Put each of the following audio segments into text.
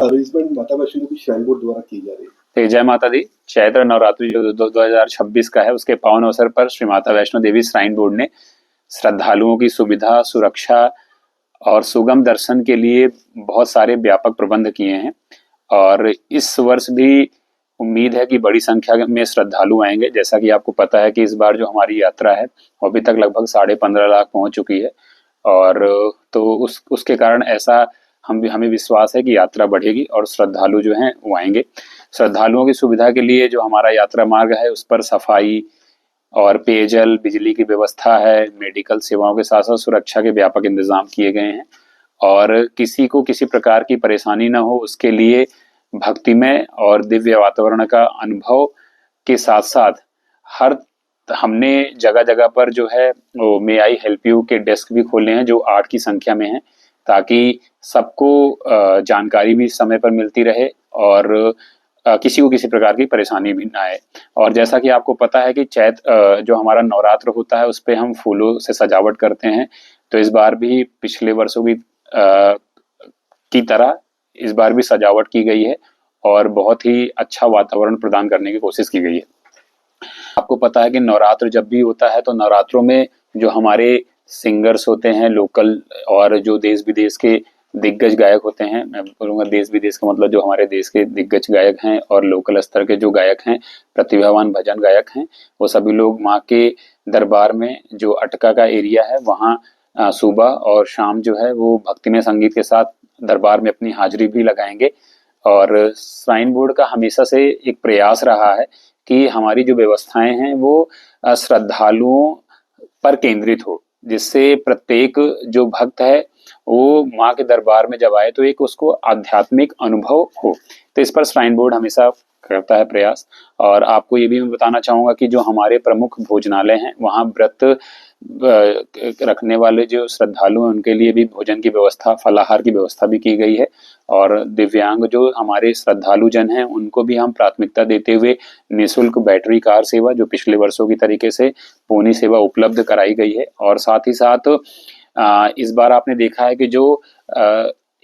Arrangement माता Vaishno Devi shrine board द्वारा की जा रही है? तो जय माता दी। चैत्र नवरात्रि जो 2026 का है, उसके पावन अवसर पर श्री माता वैष्णो देवी श्राइन बोर्ड ने श्रद्धालुओं की सुविधा, सुरक्षा और सुगम दर्शन के लिए बहुत सारे व्यापक प्रबंध किए हैं। और इस वर्ष भी उम्मीद है कि बड़ी संख्या में श्रद्धालु आएंगे। जैसा कि आपको पता है कि इस बार जो हमारी यात्रा है वो अभी तक लगभग 15.5 लाख पहुंच चुकी है। और तो उसके कारण ऐसा हमें विश्वास है कि यात्रा बढ़ेगी और श्रद्धालु जो हैं वो आएंगे। श्रद्धालुओं की सुविधा के लिए जो हमारा यात्रा मार्ग है उस पर सफाई और पेयजल, बिजली की व्यवस्था है। मेडिकल सेवाओं के साथ साथ सुरक्षा के व्यापक इंतजाम किए गए हैं और किसी को किसी प्रकार की परेशानी न हो उसके लिए भक्तिमय और दिव्य वातावरण का अनुभव के साथ साथ हमने जगह जगह पर जो है वो मे आई हेल्प यू के डेस्क भी खोले हैं जो 8 की संख्या में हैं, ताकि सबको जानकारी भी समय पर मिलती रहे और किसी को किसी प्रकार की परेशानी भी ना आए। और जैसा कि आपको पता है कि जो हमारा नवरात्र होता है उस पे हम फूलों से सजावट करते हैं। तो इस बार भी पिछले वर्षों की तरह इस बार भी सजावट की गई है और बहुत ही अच्छा वातावरण प्रदान करने की कोशिश की गई है। आपको पता है कि नवरात्र जब भी होता है तो नवरात्रों में जो हमारे सिंगर्स होते हैं लोकल और जो देश विदेश के दिग्गज गायक होते हैं, मैं बोलूँगा देश विदेश का मतलब जो हमारे देश के दिग्गज गायक हैं और लोकल स्तर के जो गायक हैं, प्रतिभावान भजन गायक हैं, वो सभी लोग माँ के दरबार में जो अटका का एरिया है वहाँ सुबह और शाम जो है वो भक्तिमय संगीत के साथ दरबार में अपनी हाजिरी भी लगाएंगे। और श्राइन बोर्ड का हमेशा से एक प्रयास रहा है कि हमारी जो व्यवस्थाएं हैं वो श्रद्धालुओं पर केंद्रित हो, जिससे प्रत्येक जो भक्त है वो माँ के दरबार में जब आए तो एक उसको आध्यात्मिक अनुभव हो। तो इस पर श्राइन बोर्ड हमेशा करता है प्रयास। और आपको ये भी मैं बताना चाहूँगा कि जो हमारे प्रमुख भोजनालय हैं वहाँ व्रत रखने वाले जो श्रद्धालु हैं उनके लिए भी भोजन की व्यवस्था, फलाहार की व्यवस्था भी की गई है। और दिव्यांग जो हमारे श्रद्धालु जन हैं उनको भी हम प्राथमिकता देते हुए निःशुल्क बैटरी कार सेवा जो पिछले वर्षों की तरीके से पूर्ण सेवा उपलब्ध कराई गई है। और साथ ही साथ इस बार आपने देखा है कि जो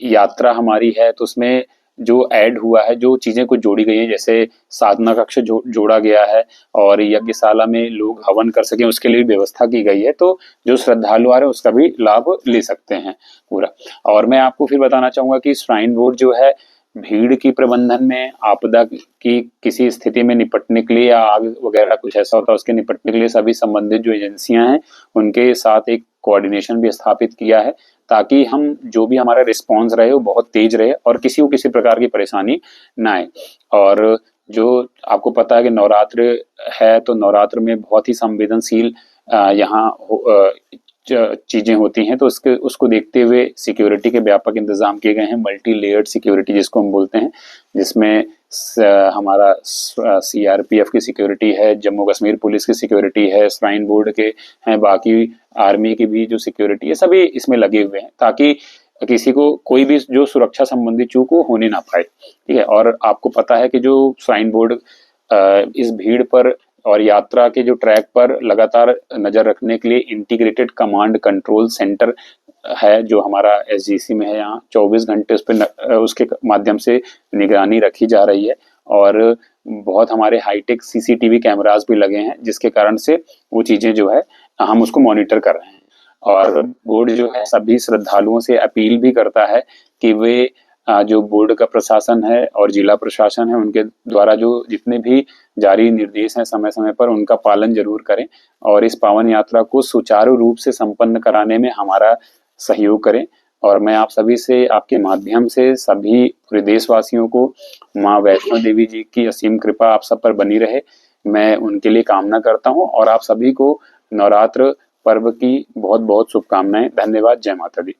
यात्रा हमारी है तो उसमें जो ऐड हुआ है, जो चीजें कुछ जोड़ी गई हैं, जैसे साधना कक्ष जोड़ा गया है और यज्ञशाला में लोग हवन कर सकें उसके लिए व्यवस्था की गई है। तो जो श्रद्धालु आ रहे हैं उसका भी लाभ ले सकते हैं पूरा। और मैं आपको फिर बताना चाहूंगा कि श्राइन बोर्ड जो है भीड़ की प्रबंधन में, आपदा की किसी स्थिति में निपटने के लिए या आग वगैरह कुछ ऐसा होता है उसके निपटने के लिए सभी संबंधित जो एजेंसियां हैं उनके साथ एक कोऑर्डिनेशन भी स्थापित किया है, ताकि हम जो भी हमारा रिस्पॉन्स रहे वो बहुत तेज रहे और किसी को किसी प्रकार की परेशानी ना आए। और जो आपको पता है कि नवरात्र है तो नवरात्र में बहुत ही संवेदनशील यहाँ चीजें होती हैं, तो उसको देखते हुए सिक्योरिटी के व्यापक इंतजाम किए गए हैं। मल्टी लेयर्ड सिक्योरिटी जिसको हम बोलते हैं, जिसमें हमारा सीआरपीएफ की सिक्योरिटी है, जम्मू कश्मीर पुलिस की सिक्योरिटी है, श्राइन बोर्ड के हैं, बाकी आर्मी की भी जो सिक्योरिटी है, सभी इसमें लगे हुए हैं ताकि किसी को कोई भी जो सुरक्षा संबंधी चूक हो होने ना पाए। ठीक है। और आपको पता है कि जो श्राइन बोर्ड इस भीड़ पर और यात्रा के जो ट्रैक पर लगातार नजर रखने के लिए इंटीग्रेटेड कमांड कंट्रोल सेंटर है जो हमारा एसजीसी में है, यहाँ 24 घंटे उस पर उसके माध्यम से निगरानी रखी जा रही है। और बहुत हमारे हाईटेक सीसीटीवी कैमरास भी लगे हैं जिसके कारण से वो चीजें जो है हम उसको मॉनिटर कर रहे हैं। और बोर्ड जो है सभी श्रद्धालुओं से अपील भी करता है कि वे जो बोर्ड का प्रशासन है और जिला प्रशासन है उनके द्वारा जो जितने भी जारी निर्देश हैं समय समय पर उनका पालन जरूर करें और इस पावन यात्रा को सुचारू रूप से संपन्न कराने में हमारा सहयोग करें। और मैं आप सभी से, आपके माध्यम से सभी पूरे देशवासियों को माँ वैष्णो देवी जी की असीम कृपा आप सब पर बनी रहे, मैं उनके लिए कामना करता हूँ। और आप सभी को नवरात्र पर्व की बहुत बहुत शुभकामनाएं। धन्यवाद। जय माता दी।